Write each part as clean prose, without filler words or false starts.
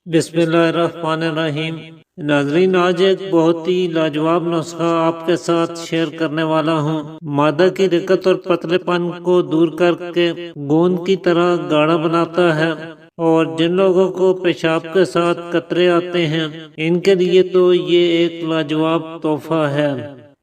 بسم اللہ الرحمن الرحیم۔ ناظرین، آج ایک بہت ہی لاجواب نسخہ آپ کے ساتھ شیئر کرنے والا ہوں۔ معدہ کی رکت اور پتلے پن کو دور کر کے گوند کی طرح گاڑھا بناتا ہے، اور جن لوگوں کو پیشاب کے ساتھ قطرے آتے ہیں ان کے لیے تو یہ ایک لاجواب تحفہ ہے۔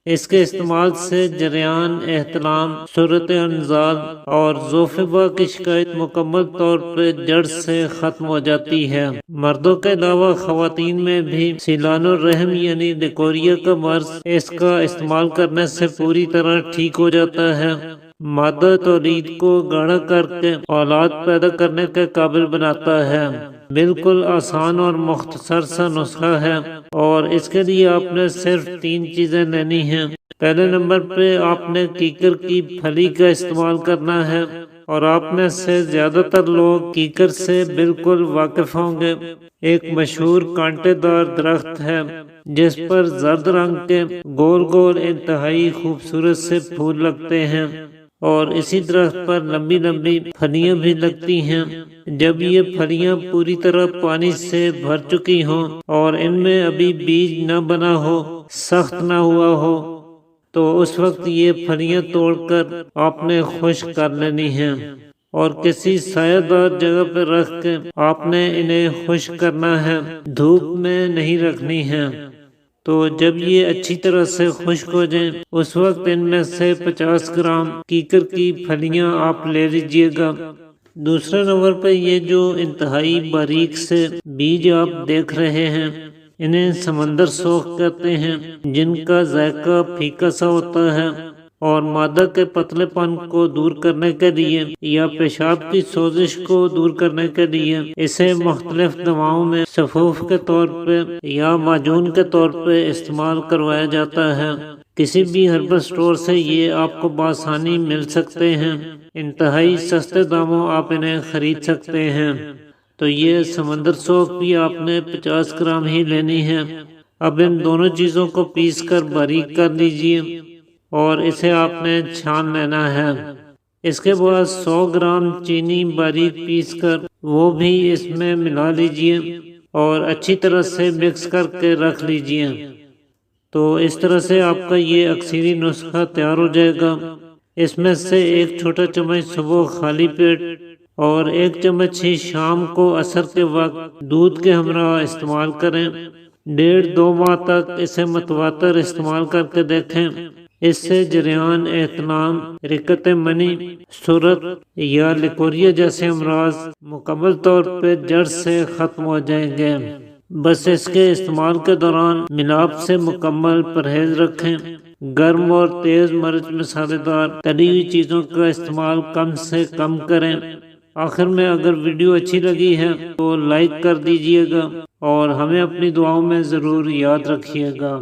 اس کے استعمال سے جریان، احتلام، صورت انزال اور ذوفبا کی شکایت مکمل طور پر جڑ سے ختم ہو جاتی ہے۔ مردوں کے علاوہ خواتین میں بھی سیلان الرحم یعنی لیکوریا کا مرض اس کا استعمال کرنے سے پوری طرح ٹھیک ہو جاتا ہے۔ مادہ تولید کو گاڑھا کر کے اولاد پیدا کرنے کے قابل بناتا ہے۔ بالکل آسان اور مختصر سا نسخہ ہے، اور اس کے لیے آپ نے صرف 3 چیزیں لینی ہیں۔ پہلے نمبر پہ آپ نے کیکر کی پھلی کا استعمال کرنا ہے، اور آپ میں سے زیادہ تر لوگ کیکر سے بالکل واقف ہوں گے۔ ایک مشہور کانٹے دار درخت ہے جس پر زرد رنگ کے گول گول انتہائی خوبصورت سے پھول لگتے ہیں، اور اسی درخت پر لمبی لمبی پھلیاں بھی لگتی ہیں۔ جب یہ پھلیاں پوری طرح پانی سے بھر چکی ہوں اور ان میں ابھی بیج نہ بنا ہو، سخت نہ ہوا ہو، تو اس وقت یہ پھلیاں توڑ کر آپ نے خشک کر لینی ہیں، اور کسی سایہ دار جگہ پر رکھ کے آپ نے انہیں خشک کرنا ہے، دھوپ میں نہیں رکھنی ہے۔ تو جب یہ اچھی طرح سے خشک ہو جائیں اس وقت ان میں سے 50 گرام کیکر کی پھلیاں آپ لے لیجئے گا۔ دوسرے نمبر پہ یہ جو انتہائی باریک سے بیج آپ دیکھ رہے ہیں، انہیں سمندر سوخ کہتے ہیں، جن کا ذائقہ پھیکا سا ہوتا ہے، اور معدہ کے پتلے پن کو دور کرنے کے لیے یا پیشاب کی سوزش کو دور کرنے کے لیے اسے مختلف دواؤں میں سفوف کے طور پہ یا معجون کے طور پہ استعمال کروایا جاتا ہے۔ کسی بھی ہربل سٹور سے یہ آپ کو بآسانی مل سکتے ہیں، انتہائی سستے داموں آپ انہیں خرید سکتے ہیں۔ تو یہ سمندر سوخ بھی آپ نے 50 گرام ہی لینی ہے۔ اب ان دونوں چیزوں کو پیس کر باریک کر لیجئے، اور اسے آپ نے چھان لینا ہے۔ اس کے بعد 100 گرام چینی باریک پیس کر وہ بھی اس میں ملا لیجئے، اور اچھی طرح سے مکس کر کے رکھ لیجئے۔ تو اس طرح سے آپ کا یہ اکثری نسخہ تیار ہو جائے گا۔ اس میں سے 1 چھوٹا چمچ صبح خالی پیٹ اور 1 چمچ ہی شام کو عصر کے وقت دودھ کے ہمراہ استعمال کریں۔ 1.5-2 ماہ تک اسے متواتر استعمال کر کے دیکھیں۔ اس سے جریان، احتلام، رکت منی، سرط یا لیکوریا جیسے امراض مکمل طور پہ جڑ سے ختم ہو جائیں گے۔ بس اس کے استعمال کے دوران ملاپ سے مکمل پرہیز رکھیں۔ گرم اور تیز مرچ مسالے دار تلی ہوئی چیزوں کا استعمال کم سے کم کریں۔ آخر میں اگر ویڈیو اچھی لگی ہے تو لائک کر دیجئے گا، اور ہمیں اپنی دعاؤں میں ضرور یاد رکھیے گا۔